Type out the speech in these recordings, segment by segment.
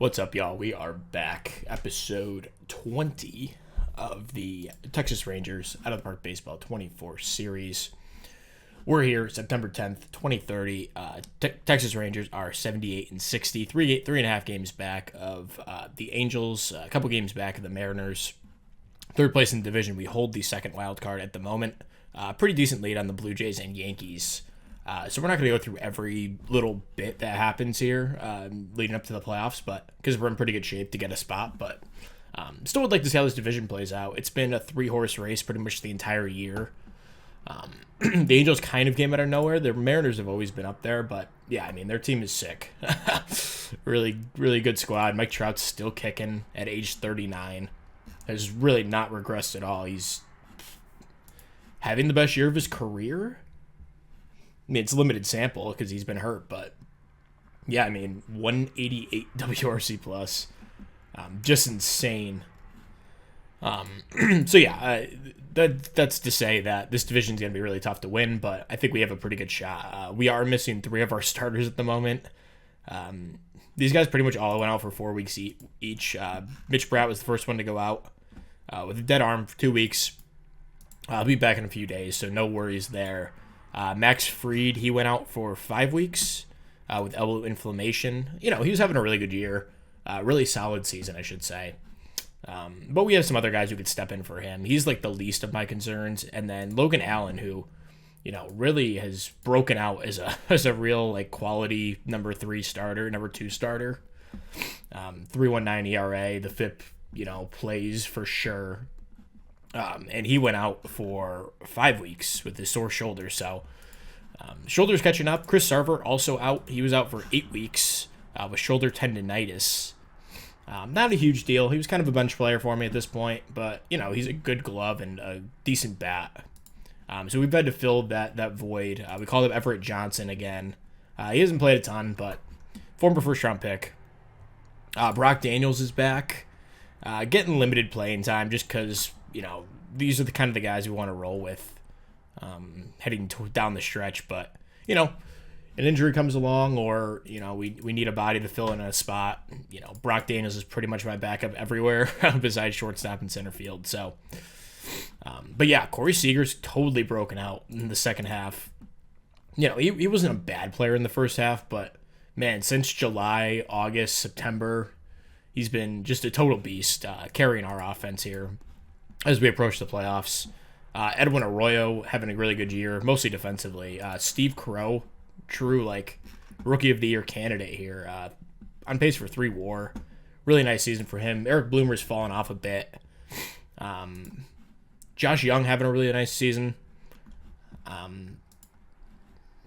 What's up, y'all? We are back. Episode 20 of the Texas Rangers Out of the Park Baseball 24 series. We're here September 10th, 2030. Texas Rangers are 78 and 60, three and a half games back of the Angels, a couple games back of the Mariners. Third place in the division. We hold the second wild card at the moment. Pretty decent lead on the Blue Jays and Yankees. So we're not going to go through every little bit that happens here leading up to the playoffs, but because we're in pretty good shape to get a spot. But still would like to see how this division plays out. It's been a three-horse race pretty much the entire year. The Angels kind of came out of nowhere. The Mariners have always been up there, but yeah, I mean, their team is sick. Really, really good squad. Mike Trout's still kicking at age 39. Has really not regressed at all. He's having the best year of his career. I mean, it's a limited sample because he's been hurt, but yeah, I mean, 188 WRC plus, just insane. So yeah, that's to say that this division is going to be really tough to win, but I think we have a pretty good shot. We are missing three of our starters at the moment. These guys pretty much all went out for 4 weeks each. Mitch Bratt was the first one to go out with a dead arm for 2 weeks. I'll be back in a few days, so no worries there. Max Fried, he went out for 5 weeks with elbow inflammation. You know, he was having a really good year. Really solid season, I should say. But we have some other guys who could step in for him. He's like the least of my concerns. And then Logan Allen, who, you know, really has broken out as a real like quality number 2 starter. 3.19 ERA. The FIP, you know, plays for sure. And he went out for 5 weeks with his sore shoulder. So shoulder's catching up. Chris Sarver also out. He was out for 8 weeks with shoulder tendonitis. Not a huge deal. He was kind of a bench player for me at this point, but you know, he's a good glove and a decent bat. So we've had to fill that void. We called him Everett Johnson again. He hasn't played a ton, but former first round pick. Brock Daniels is back, getting limited playing time just because, you know, these are the kind of the guys we want to roll with heading down the stretch. But, you know, an injury comes along or, you know, we need a body to fill in a spot. You know, Brock Daniels is pretty much my backup everywhere besides shortstop and center field. So, but yeah, Corey Seager's totally broken out in the second half. You know, he wasn't a bad player in the first half, but, man, since July, August, September, he's been just a total beast carrying our offense here as we approach the playoffs. Edwin Arroyo having a really good year, mostly defensively. Steve Crow, true like rookie of the year candidate here, on pace for 3 WAR. Really nice season for him. Eric Bloomer's fallen off a bit. Josh Young having a really nice season.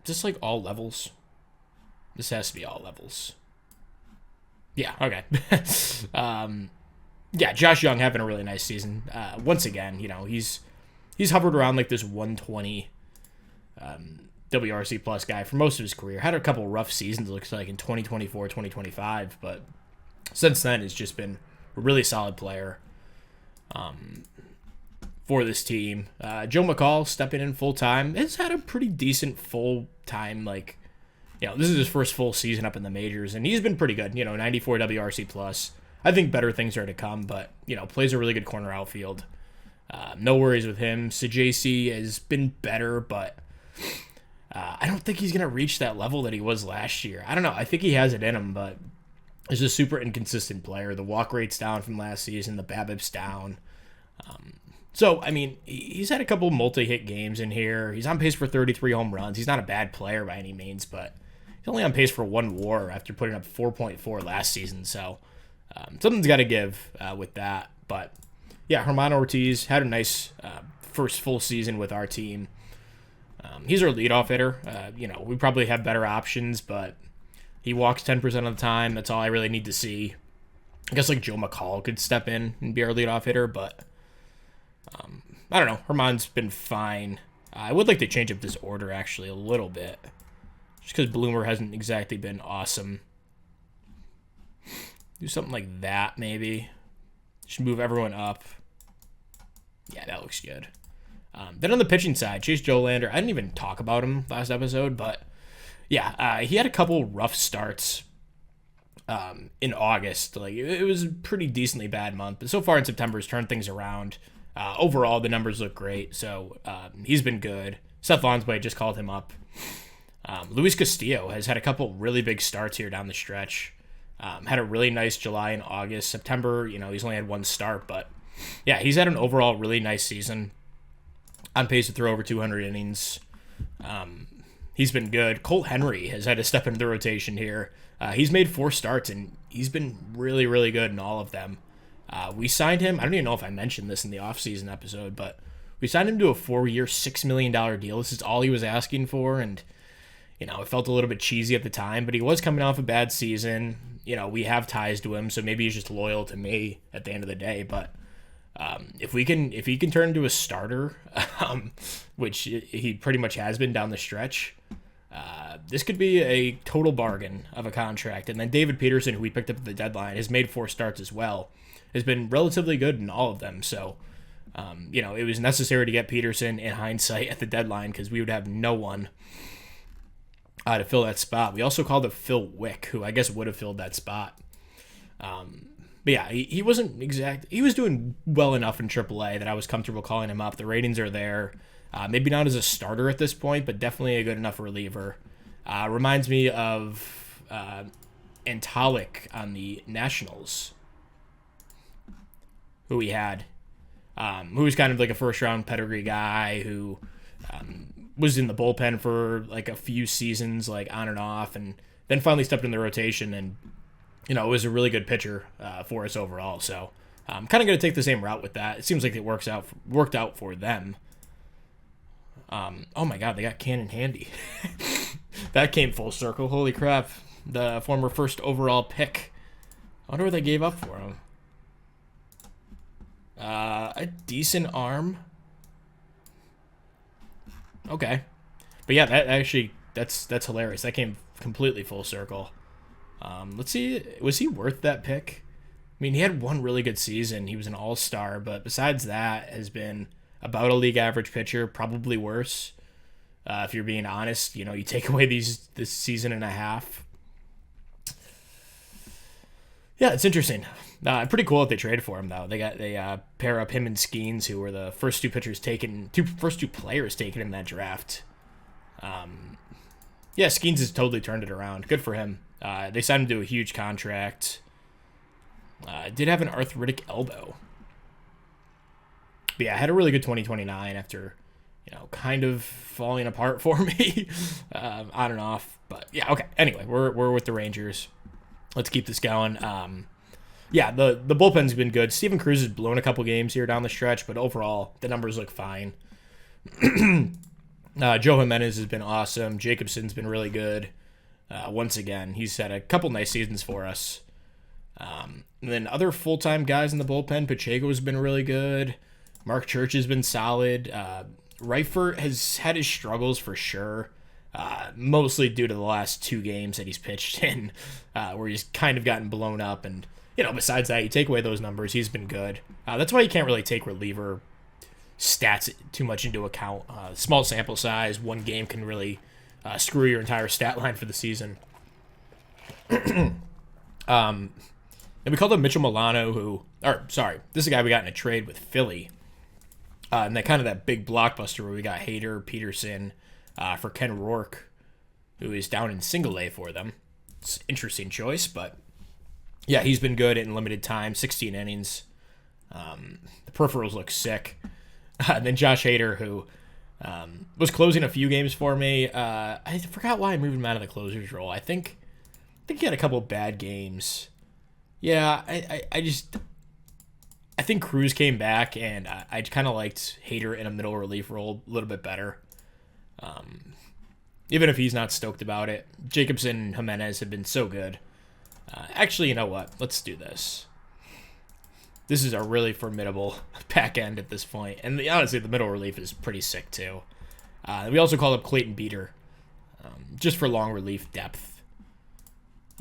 Just like all levels. This has to be all levels. Yeah, okay. Yeah, Josh Young having a really nice season. Once again, you know, he's hovered around like this 120 WRC plus guy for most of his career. Had a couple rough seasons, looks like, in 2024, 2025, but since then has just been a really solid player for this team. Joe McCall stepping in full-time. Has had a pretty decent full-time, like, you know, this is his first full season up in the majors, and he's been pretty good. You know, 94 WRC plus. I think better things are to come, but, you know, plays a really good corner outfield. No worries with him. Sajc has been better, but I don't think he's going to reach that level that he was last year. I don't know. I think he has it in him, but he's a super inconsistent player. The walk rate's down from last season. The BABIP's down. So, I mean, he's had a couple multi-hit games in here. He's on pace for 33 home runs. He's not a bad player by any means, but he's only on pace for 1 WAR after putting up 4.4 last season, so something's got to give with that. But, yeah, Herman Ortiz had a nice first full season with our team. He's our leadoff hitter. You know, we probably have better options, but he walks 10% of the time. That's all I really need to see. I guess, like, Joe McCall could step in and be our leadoff hitter, but I don't know. Herman's been fine. I would like to change up this order, actually, a little bit, just because Bloomer hasn't exactly been awesome. Do something like that, maybe. Just move everyone up. Yeah, that looks good. Then on the pitching side, Chase Jolander, I didn't even talk about him last episode, but yeah, he had a couple rough starts in August. Like it was a pretty decently bad month, but so far in September has turned things around. Overall, the numbers look great, so he's been good. Seth Lonsway just called him up. Luis Castillo has had a couple really big starts here down the stretch. Had a really nice July and August. September, he's only had one start, but yeah, he's had an overall really nice season. On pace to throw over 200 innings. He's been good. Colt Henry has had to step into the rotation here. He's made 4 starts, and he's been really, really good in all of them. We signed him. I don't even know if I mentioned this in the offseason episode, but we signed him to a 4-year, $6 million deal. This is all he was asking for, and it felt a little bit cheesy at the time, but he was coming off a bad season. We have ties to him, so maybe he's just loyal to me at the end of the day. But if he can turn into a starter, which he pretty much has been down the stretch, this could be a total bargain of a contract. And then David Peterson, who we picked up at the deadline, has made 4 starts as well. Has been relatively good in all of them. So, it was necessary to get Peterson in hindsight at the deadline because we would have no one to fill that spot. We also called up Phil Wick, who I guess would have filled that spot. But yeah, he wasn't exact. He was doing well enough in AAA that I was comfortable calling him up. The ratings are there. Maybe not as a starter at this point, but definitely a good enough reliever. Reminds me of Antalik on the Nationals, who we had, who was kind of like a first-round pedigree guy who was in the bullpen for like a few seasons, like on and off, and then finally stepped in the rotation and, was a really good pitcher for us overall. So I'm kind of going to take the same route with that. It seems like it worked out for them. Oh my God, they got Cannon Handy. That came full circle. Holy crap. The former first overall pick. I wonder what they gave up for him. A decent arm. Okay. But yeah, that's hilarious. That came completely full circle. Let's see. Was he worth that pick? I mean, he had one really good season. He was an all-star, but besides that, has been about a league average pitcher, probably worse. If you're being honest, you take away this season and a half. Yeah, it's interesting. Pretty cool that they traded for him though. They pair up him and Skeens, who were the first two players taken in that draft. Yeah, Skeens has totally turned it around. Good for him. They signed him to a huge contract. Did have an arthritic elbow. But yeah, I had a really good 2029 after, kind of falling apart for me on and off. But yeah, okay. Anyway, we're with the Rangers. Let's keep this going. Yeah, the bullpen's been good. Steven Cruz has blown a couple games here down the stretch, but overall, the numbers look fine. Joe Jimenez has been awesome. Jacobson's been really good. Once again, he's had a couple nice seasons for us. And then other full-time guys in the bullpen, Pacheco's been really good. Mark Church has been solid. Reifert has had his struggles for sure, mostly due to the last 2 games that he's pitched in, where he's kind of gotten blown up. And, besides that, you take away those numbers, he's been good. That's why you can't really take reliever stats too much into account. Small sample size, one game can really screw your entire stat line for the season. And we called him Mitchell Milano, this is a guy we got in a trade with Philly. And that big blockbuster where we got Hader, Peterson, for Ken Rourke, who is down in single A for them. It's an interesting choice, but yeah, he's been good in limited time, 16 innings. The peripherals look sick. And then Josh Hader, who was closing a few games for me. I forgot why I moved him out of the closer's role. I think he had a couple bad games. Yeah, I think Cruz came back, and I kind of liked Hader in a middle relief role a little bit better. Even if he's not stoked about it. Jacobson and Jimenez have been so good. Actually, you know what? Let's do this. This is a really formidable back end at this point. And honestly, the middle relief is pretty sick, too. We also called up Clayton Beater, just for long relief depth.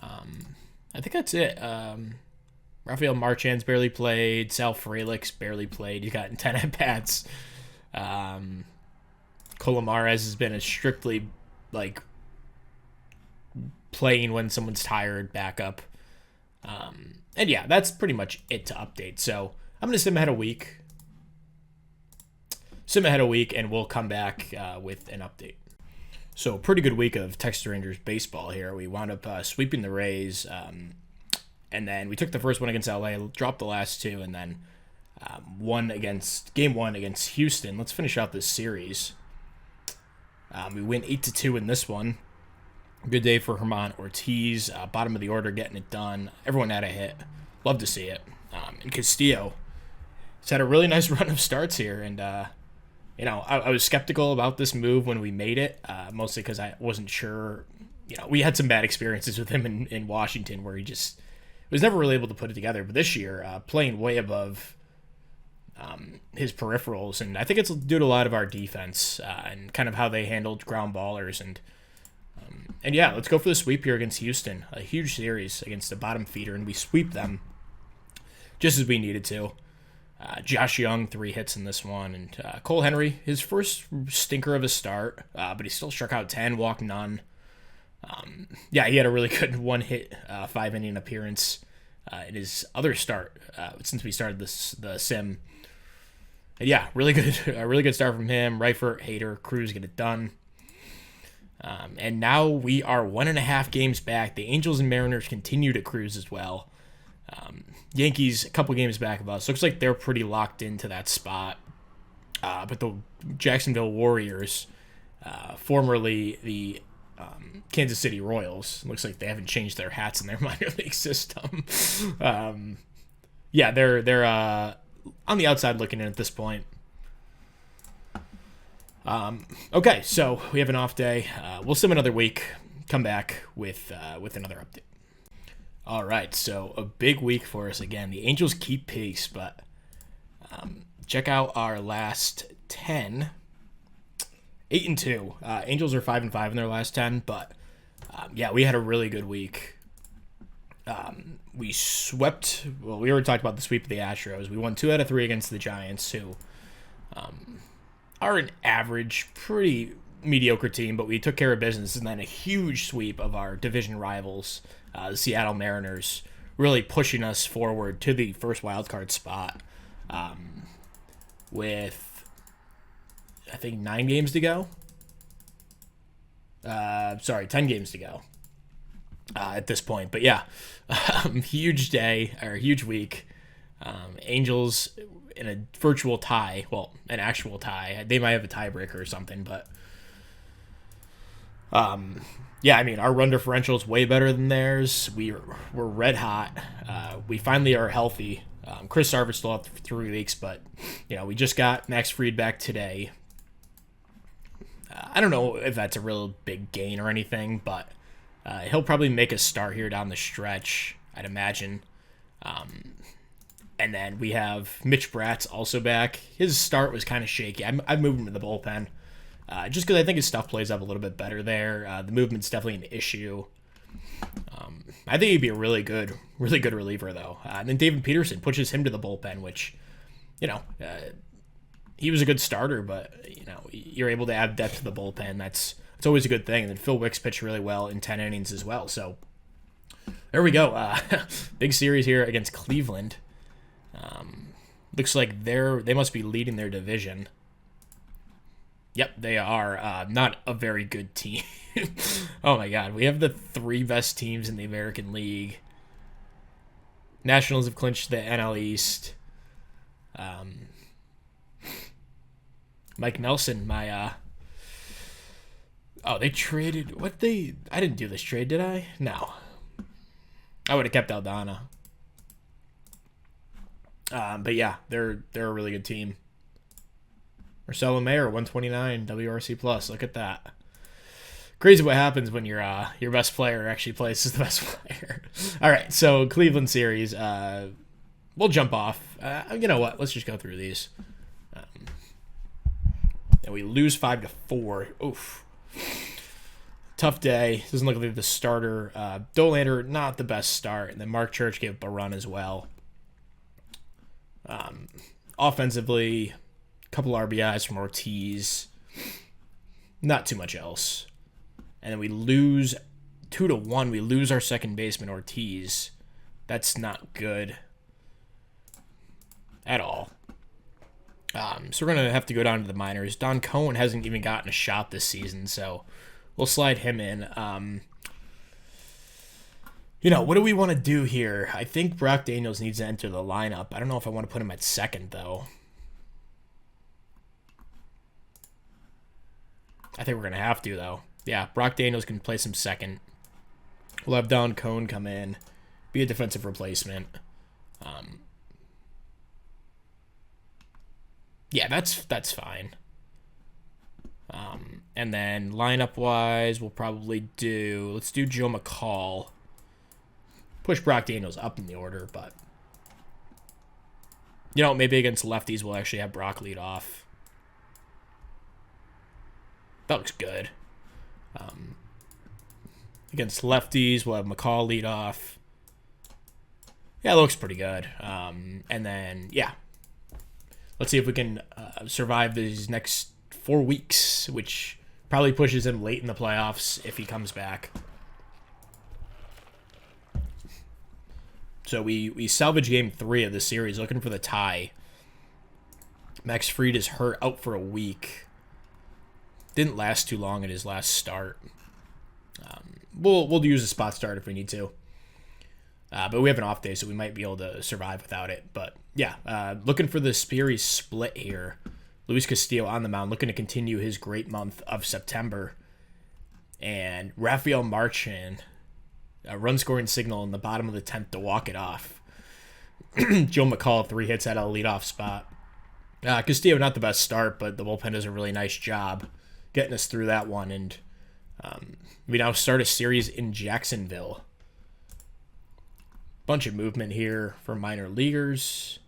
I think that's it. Rafael Marchand's barely played. Sal Frelick's barely played. He's gotten 10 at-bats. Colomares has been a strictly, playing when someone's tired backup. And yeah, that's pretty much it to update. So I'm going to sim ahead a week. And we'll come back with an update. So pretty good week of Texas Rangers baseball here. We wound up sweeping the Rays, and then we took the first one against LA, dropped the last two, and then game one against Houston. Let's finish out this series. We win 8-2 in this one. Good day for Herman Ortiz, bottom of the order, getting it done. Everyone had a hit. Love to see it. And Castillo has had a really nice run of starts here, and I was skeptical about this move when we made it, mostly because I wasn't sure. We had some bad experiences with him in Washington where he just was never really able to put it together. But this year, playing way above his peripherals, and I think it's due to a lot of our defense and kind of how they handled ground ballers. And yeah, let's go for the sweep here against Houston. A huge series against the bottom feeder, and we sweep them just as we needed to. Josh Young, 3 hits in this one, and Cole Henry, his first stinker of a start, but he still struck out 10, walked none. He had a really good 1-hit, 5-inning appearance in his other start since we started the sim. And yeah, really good, a really good start from him. Reifert, Hader, Cruz get it done. And now we are 1.5 games back. The Angels and Mariners continue to cruise as well. Yankees a couple games back of us. Looks like they're pretty locked into that spot. But the Jacksonville Warriors, formerly the Kansas City Royals, looks like they haven't changed their hats in their minor league system. They're on the outside looking in at this point. Okay, so we have an off day. We'll sim another week. Come back with another update. All right, so a big week for us again. The Angels keep pace, but check out our last 10. 8-2. Angels are 5-5 in their last 10, but we had a really good week. We swept. Well, we already talked about the sweep of the Astros. We won 2 out of 3 against the Giants, who are an average, pretty mediocre team, but we took care of business, and then a huge sweep of our division rivals, the Seattle Mariners, really pushing us forward to the first wildcard spot with, I think, 9 games to go. 10 games to go at this point. But yeah, huge day, or huge week. Angels in a virtual tie, well, an actual tie. They might have a tiebreaker or something, but our run differential is way better than theirs. We're red hot. We finally are healthy. Chris Sarver's still out for 3 weeks, but we just got Max Fried back today. I don't know if that's a real big gain or anything, but he'll probably make a start here down the stretch, I'd imagine. And then we have Mitch Bratt's also back. His start was kind of shaky. I've moved him to the bullpen just because I think his stuff plays up a little bit better there. The movement's definitely an issue. I think he'd be a really good reliever, though. And then David Peterson pushes him to the bullpen, which, he was a good starter, but, you're able to add depth to the bullpen. That's always a good thing. And then Phil Wicks pitched really well in 10 innings as well. So there we go. Big series here against Cleveland. Looks like they must be leading their division. Yep, they are. Not a very good team. Oh my God, we have the 3 best teams in the American League. Nationals have clinched the NL East. Mike Nelson, they traded I didn't do this trade, did I? No. I would have kept Aldana. But yeah, they're a really good team. Marcelo Mayer, 129 WRC plus. Look at that. Crazy what happens when your best player actually plays as the best player. All right, so Cleveland series. We'll jump off. You know what? Let's just go through these. And we lose 5-4. Oof. Tough day. Doesn't look like the starter. Dolander, not the best start. And then Mark Church gave up a run as well. Offensively, a couple RBIs from Ortiz. Not too much else. And then we lose 2-1. We lose our second baseman, Ortiz. That's not good at all. So we're going to have to go down to the minors. Don Cohen hasn't even gotten a shot this season, so we'll slide him in. What do we want to do here? I think Brock Daniels needs to enter the lineup. I don't know if I want to put him at second, though. I think we're going to have to, though. Yeah, Brock Daniels can play some second. We'll have Don Cohen come in, be a defensive replacement. Yeah, that's fine. And then lineup-wise, we'll probably let's do Joe McCall. Push Brock Daniels up in the order, but maybe against lefties we'll actually have Brock lead off. That looks good. Against lefties we'll have McCall lead off. Yeah, it looks pretty good. And then, yeah. Let's see if we can survive these next 4 weeks, which probably pushes him late in the playoffs if he comes back. So we salvage game 3 of the series, looking for the tie. Max Fried is hurt, out for a week. Didn't last too long in his last start. We'll use a spot start if we need to. But we have an off day, so we might be able to survive without it. But yeah, looking for the series split here. Luis Castillo on the mound, looking to continue his great month of September. And Rafael Marchan, a run-scoring signal in the bottom of the 10th to walk it off. Joe McCall, 3 hits at a leadoff spot. Castillo, not the best start, but the bullpen does a really nice job getting us through that one. And we now start a series in Jacksonville. Bunch of movement here for minor leaguers.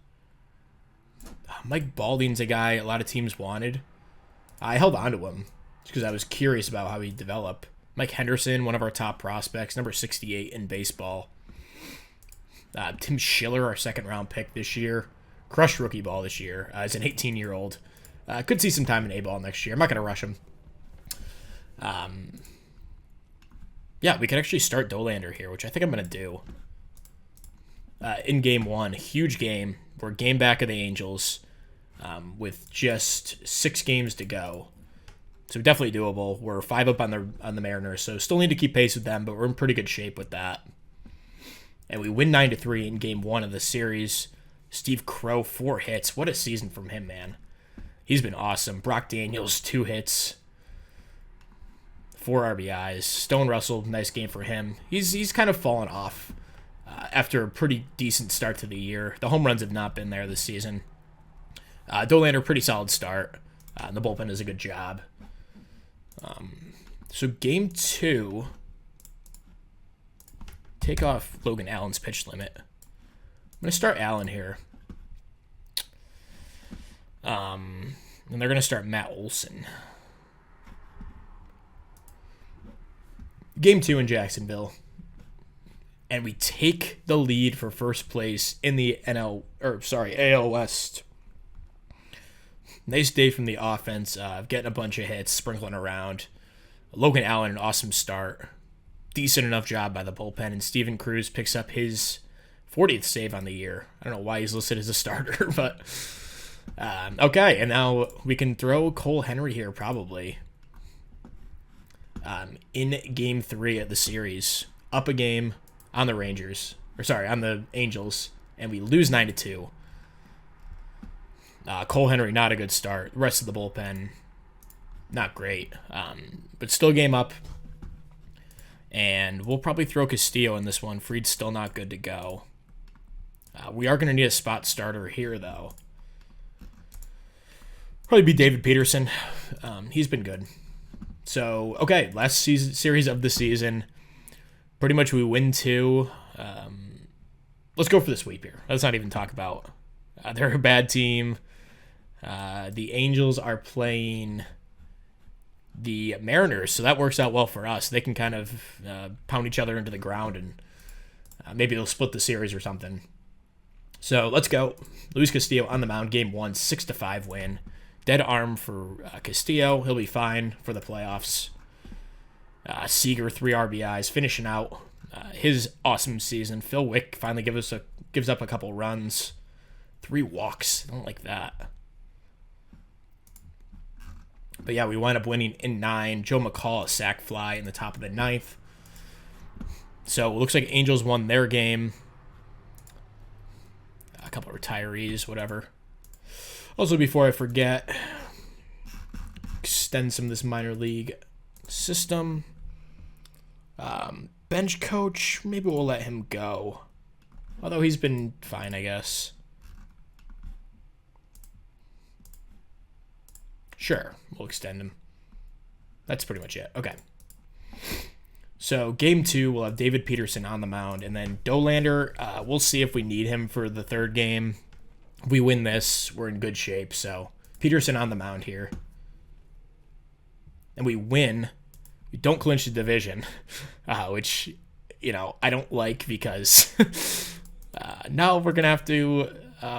Mike Balding's a guy a lot of teams wanted. I held on to him because I was curious about how he'd develop. Mike Henderson, one of our top prospects, number 68 in baseball. Tim Schiller, our second-round pick this year. Crushed rookie ball this year as an 18-year-old. Could see some time in A-ball next year. I'm not going to rush him. Yeah, we could actually start Dolander here, which I think I'm going to do. In game 1, huge game. We're game back of the Angels with just 6 games to go. So definitely doable. We're 5 up on the Mariners, so still need to keep pace with them, but we're in pretty good shape with that. And we win 9-3 in game 1 of the series. Steve Crow, 4 hits. What a season from him, man. He's been awesome. Brock Daniels, 2 hits. 4 RBIs. Stone Russell, nice game for him. He's kind of fallen off after a pretty decent start to the year. The home runs have not been there this season. Dolander, pretty solid start. The bullpen does a good job. So game 2, take off Logan Allen's pitch limit. I'm going to start Allen here. And they're going to start Matt Olson. Game 2 in Jacksonville. And we take the lead for first place in the AL West. Nice day from the offense, getting a bunch of hits, sprinkling around. Logan Allen, an awesome start. Decent enough job by the bullpen, and Steven Cruz picks up his 40th save on the year. I don't know why he's listed as a starter, but okay. And now we can throw Cole Henry here probably in game 3 of the series. Up a game on the on the Angels, and we lose 9-2. Cole Henry, not a good start. The rest of the bullpen, not great. But still game up. And we'll probably throw Castillo in this one. Fried's still not good to go. We are going to need a spot starter here, though. Probably be David Peterson. He's been good. So, okay, last series of the season. Pretty much we win 2. Let's go for the sweep here. Let's not even talk about. They're a bad team. The Angels are playing the Mariners, so that works out well for us. They can kind of pound each other into the ground, and maybe they'll split the series or something. So let's go. Luis Castillo on the mound, game 1, 6-5 win. Dead arm for Castillo. He'll be fine for the playoffs. Seager, 3 RBIs, finishing out. his awesome season. Phil Wick finally gives up a couple runs. 3 walks. I don't like that. But yeah, we wind up winning in 9. Joe McCall, a sac fly in the top of the 9th. So it looks like Angels won their game. A couple of retirees, whatever. Also, before I forget, extend some of this minor league system. Bench coach, maybe we'll let him go. Although he's been fine, I guess. Sure, we'll extend him. That's pretty much it. Okay. So game 2, we'll have David Peterson on the mound, and then Dolander, we'll see if we need him for the 3rd game. If we win this, we're in good shape. So Peterson on the mound here. And we win. We don't clinch the division, which, I don't like because now we're going to have to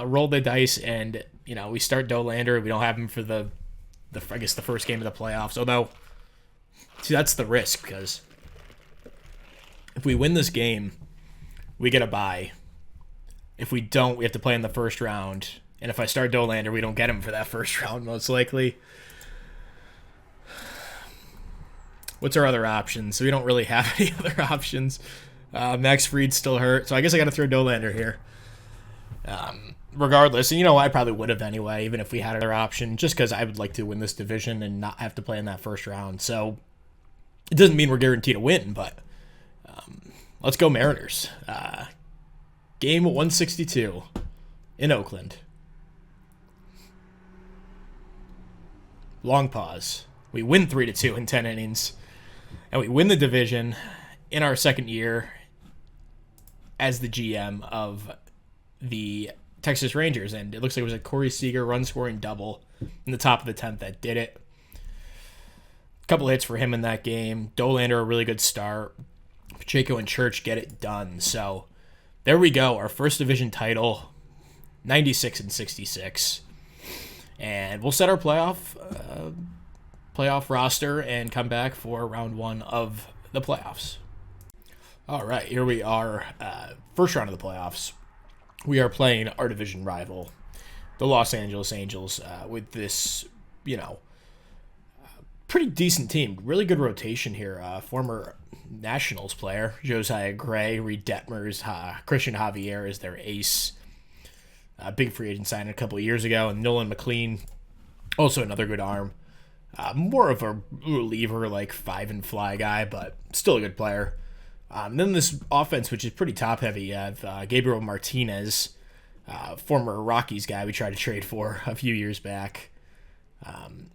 roll the dice and, we start Dolander. We don't have him for the first game of the playoffs. Although, see, that's the risk because if we win this game, we get a bye. If we don't, we have to play in the first round. And if I start Dolander, we don't get him for that first round, most likely. What's our other options? So we don't really have any other options. Max Fried's still hurt, so I guess I got to throw Dolander here. Regardless, and I probably would have anyway, even if we had another option, just because I would like to win this division and not have to play in that first round. So it doesn't mean we're guaranteed to win, but let's go Mariners. Game 162 in Oakland. Long pause. We win 3-2 in 10 innings, and we win the division in our 2nd year as the GM of the Texas Rangers, and it looks like it was a Corey Seager run-scoring double in the top of the 10th that did it. A couple hits for him in that game. Dolander, a really good start. Pacheco and Church get it done. So there we go, our first division title, 96-66. And we'll set our playoff roster and come back for round 1 of the playoffs. All right, here we are, first round of the playoffs. We are playing our division rival, the Los Angeles Angels, with this, pretty decent team. Really good rotation here. Former Nationals player, Josiah Gray, Reed Detmers, Christian Javier is their ace. Big free agent signing a couple of years ago. And Nolan McLean, also another good arm. More of a reliever, like 5-and-fly guy, but still a good player. Then this offense, which is pretty top-heavy, you have Gabriel Martinez, former Rockies guy we tried to trade for a few years back.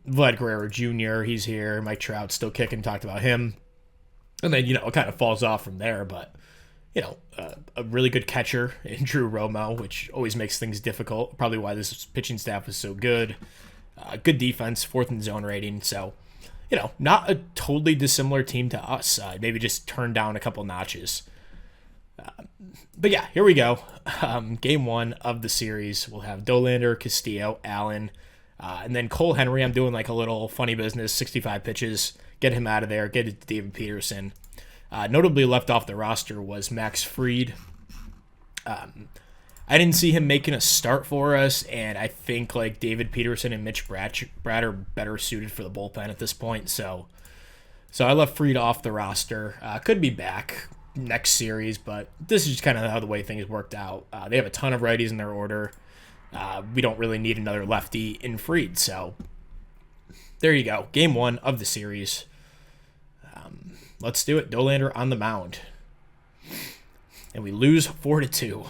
Vlad Guerrero Jr., he's here. Mike Trout still kicking, talked about him. And then, it kind of falls off from there, but, a really good catcher in Drew Romo, which always makes things difficult. Probably why this pitching staff was so good. Good defense, 4th in zone rating, so... not a totally dissimilar team to us. Maybe just turned down a couple notches. But yeah, here we go. Game 1 of the series. We'll have Dolander, Castillo, Allen, and then Cole Henry. I'm doing like a little funny business, 65 pitches. Get him out of there. Get it to David Peterson. Notably left off the roster was Max Fried. I didn't see him making a start for us, and I think like David Peterson and Mitch Brad are better suited for the bullpen at this point. So I left Fried off the roster. Could be back next series, but this is just kind of how the way things worked out. They have a ton of righties in their order. We don't really need another lefty in Fried, so there you go. Game 1 of the series. Let's do it. Dolander on the mound. And we lose 4-2.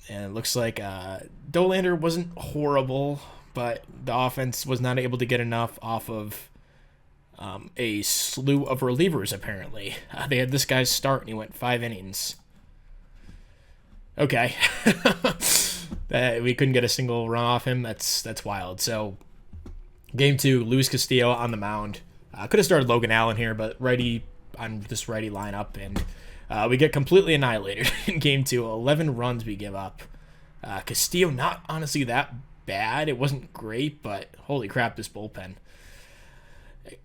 And it looks like Dolander wasn't horrible, but the offense was not able to get enough off of a slew of relievers, apparently. They had this guy's start, and he went 5 innings. Okay. We couldn't get a single run off him. That's wild. So, game 2, Luis Castillo on the mound. Could have started Logan Allen here, but righty on this righty lineup, and we get completely annihilated in game 2. 11 runs we give up. Castillo, not honestly that bad. It wasn't great, but holy crap, this bullpen.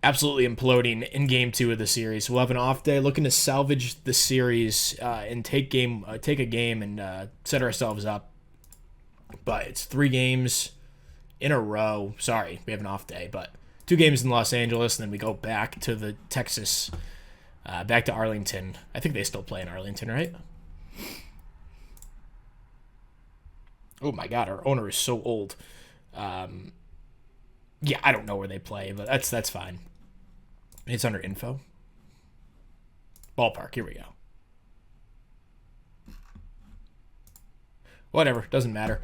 absolutely imploding in game 2 of the series. We'll have an off day, looking to salvage the series and take a game and set ourselves up. But it's 3 games in a row. Sorry, we have an off day, but 2 games in Los Angeles, and then we go back to the Texas, back to Arlington. I think they still play in Arlington, right? Oh my God, our owner is so old. Yeah, I don't know where they play, but that's fine. It's under info. Ballpark, here we go. Whatever, doesn't matter.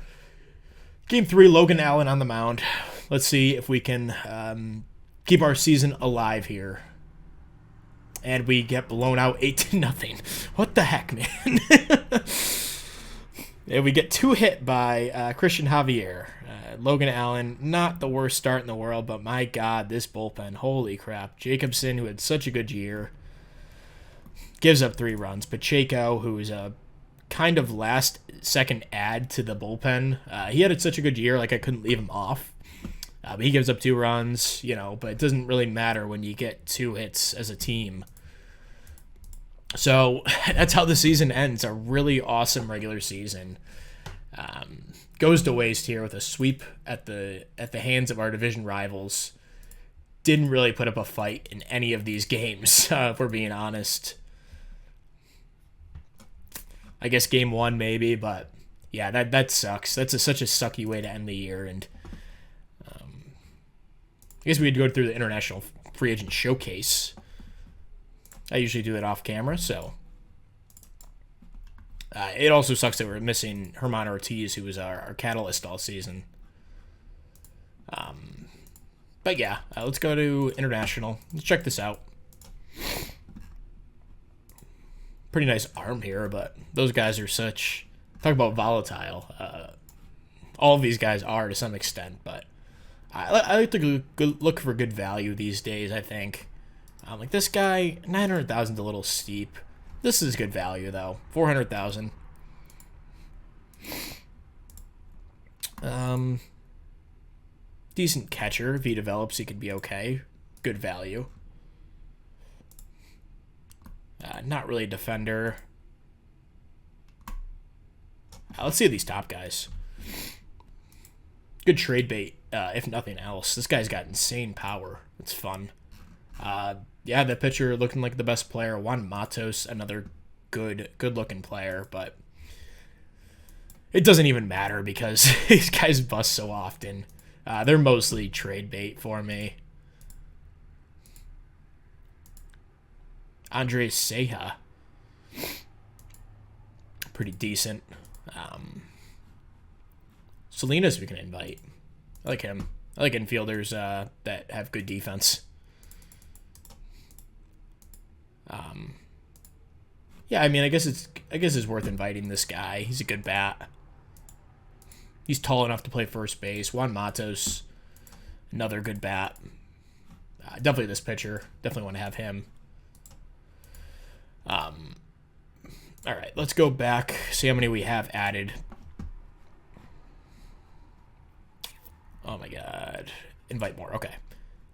Game 3, Logan Allen on the mound. Let's see if we can keep our season alive here. And we get blown out 8-0. What the heck, man? And we get 2 hit by Christian Javier. Logan Allen, not the worst start in the world, but my God, this bullpen, holy crap. Jacobson, who had such a good year, gives up 3 runs. Pacheco, who is a kind of last-second add to the bullpen, he had such a good year, like I couldn't leave him off. But he gives up 2 runs, but it doesn't really matter when you get 2 hits as a team. So that's how the season ends. A really awesome regular season. Goes to waste here with a sweep at the hands of our division rivals. Didn't really put up a fight in any of these games, if we're being honest. I guess game 1 maybe, but yeah, that sucks. That's such a sucky way to end the year. And I guess we'd go through the International Free Agent Showcase. I usually do it off camera, so it also sucks that we're missing Herman Ortiz, who was our catalyst all season. But yeah, let's go to International. Let's check this out. Pretty nice arm here, but those guys are such... Talk about volatile. All of these guys are to some extent, but I like to look for good value these days, I think. Like this guy, 900,000 is a little steep. This is good value though, 400,000. Decent catcher. If he develops, he could be okay. Good value. Not really a defender. Let's see these top guys. Good trade bait, if nothing else. This guy's got insane power. It's fun. Yeah, the pitcher looking like the best player. Juan Matos, another good-looking player, but it doesn't even matter because these guys bust so often. They're mostly trade bait for me. Andres Ceja, pretty decent. Salinas we can invite. I like him. I like infielders that have good defense. Yeah, I mean, I guess it's worth inviting this guy. He's a good bat. He's tall enough to play first base. Juan Matos, another good bat. Definitely this pitcher. Definitely want to have him. All right, let's go back. See how many we have added. Oh my God. Invite more. Okay.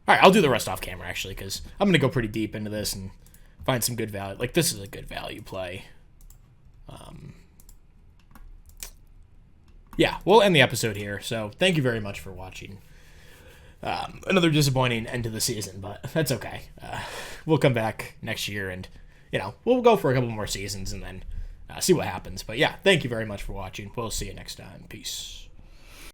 All right, I'll do the rest off camera actually because I'm going to go pretty deep into this and find some good value. Like this is a good value play. Yeah, we'll end the episode here. So thank you very much for watching. Another disappointing end to the season, but that's okay. We'll come back next year and, we'll go for a couple more seasons and then see what happens. But yeah, thank you very much for watching. We'll see you next time. Peace.